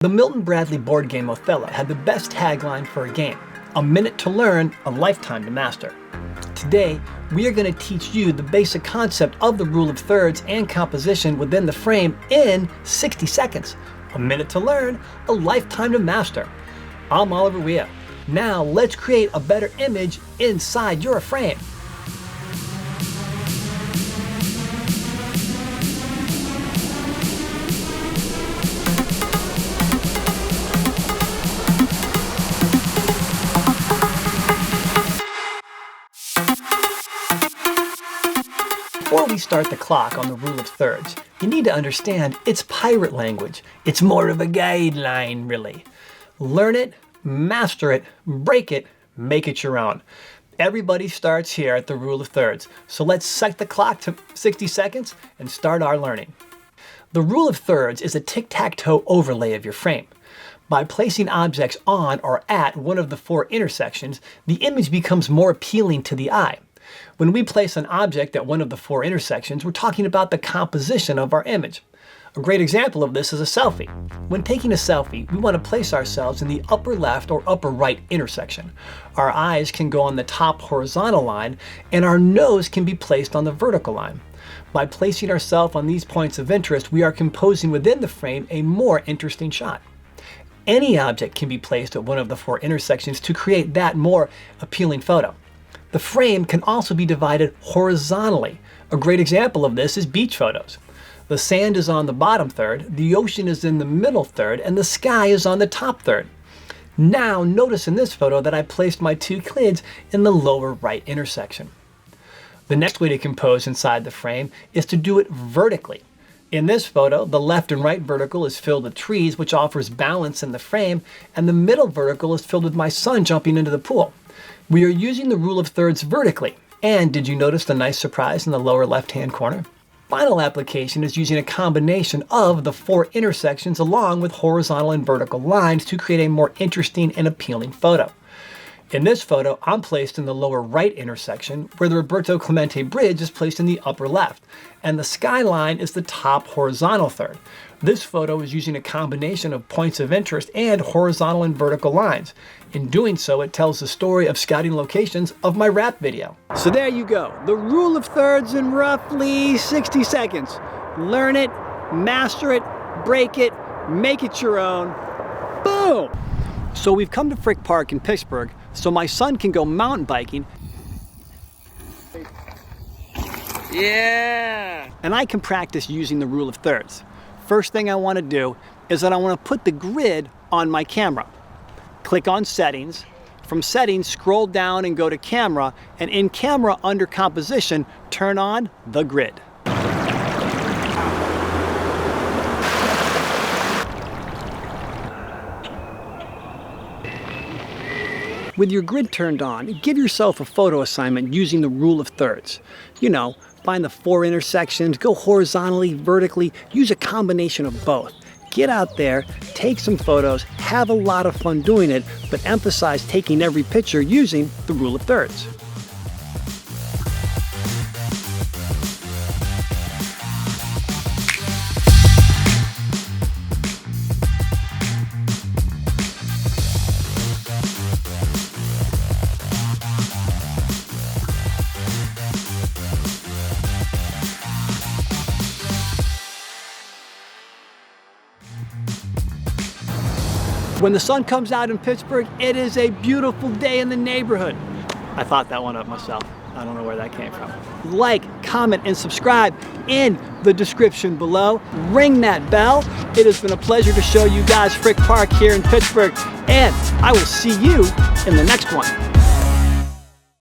The Milton Bradley board game Othello had the best tagline for a game: a minute to learn, a lifetime to master. Today, we are going to teach you the basic concept of the rule of thirds and composition within the frame in 60 seconds. A minute to learn, a lifetime to master. I'm Oliver Wiehe. Now let's create a better image inside your frame. Before we start the clock on the rule of thirds, you need to understand it's pirate language. It's more of a guideline, really. Learn it, master it, break it, make it your own. Everybody starts here at the rule of thirds. So let's set the clock to 60 seconds and start our learning. The rule of thirds is a tic-tac-toe overlay of your frame. By placing objects on or at one of the four intersections, the image becomes more appealing to the eye. When we place an object at one of the four intersections, we're talking about the composition of our image. A great example of this is a selfie. When taking a selfie, we want to place ourselves in the upper left or upper right intersection. Our eyes can go on the top horizontal line, and our nose can be placed on the vertical line. By placing ourselves on these points of interest, we are composing within the frame a more interesting shot. Any object can be placed at one of the four intersections to create that more appealing photo. The frame can also be divided horizontally. A great example of this is beach photos. The sand is on the bottom third, the ocean is in the middle third, and the sky is on the top third. Now notice in this photo that I placed my two kids in the lower right intersection. The next way to compose inside the frame is to do it vertically. In this photo, the left and right vertical is filled with trees, which offers balance in the frame, and the middle vertical is filled with my son jumping into the pool. We are using the rule of thirds vertically. And did you notice the nice surprise in the lower left-hand corner? Final application is using a combination of the four intersections along with horizontal and vertical lines to create a more interesting and appealing photo. In this photo, I'm placed in the lower right intersection, where the Roberto Clemente Bridge is placed in the upper left, and the skyline is the top horizontal third. This photo is using a combination of points of interest and horizontal and vertical lines. In doing so, it tells the story of scouting locations of my rap video. So there you go, the rule of thirds in roughly 60 seconds. Learn it, master it, break it, make it your own. Boom! So we've come to Frick Park in Pittsburgh so my son can go mountain biking. Yeah! And I can practice using the rule of thirds. First thing I want to do is that I want to put the grid on my camera. Click on settings. From settings, scroll down and go to camera, and in camera under composition, turn on the grid. With your grid turned on, give yourself a photo assignment using the rule of thirds. You know, find the four intersections, go horizontally, vertically, use a combination of both. Get out there, take some photos, have a lot of fun doing it, but emphasize taking every picture using the rule of thirds. When the sun comes out in Pittsburgh, it is a beautiful day in the neighborhood. I thought that one up myself. I don't know where that came from. Like, comment, and subscribe in the description below. Ring that bell. It has been a pleasure to show you guys Frick Park here in Pittsburgh, and I will see you in the next one.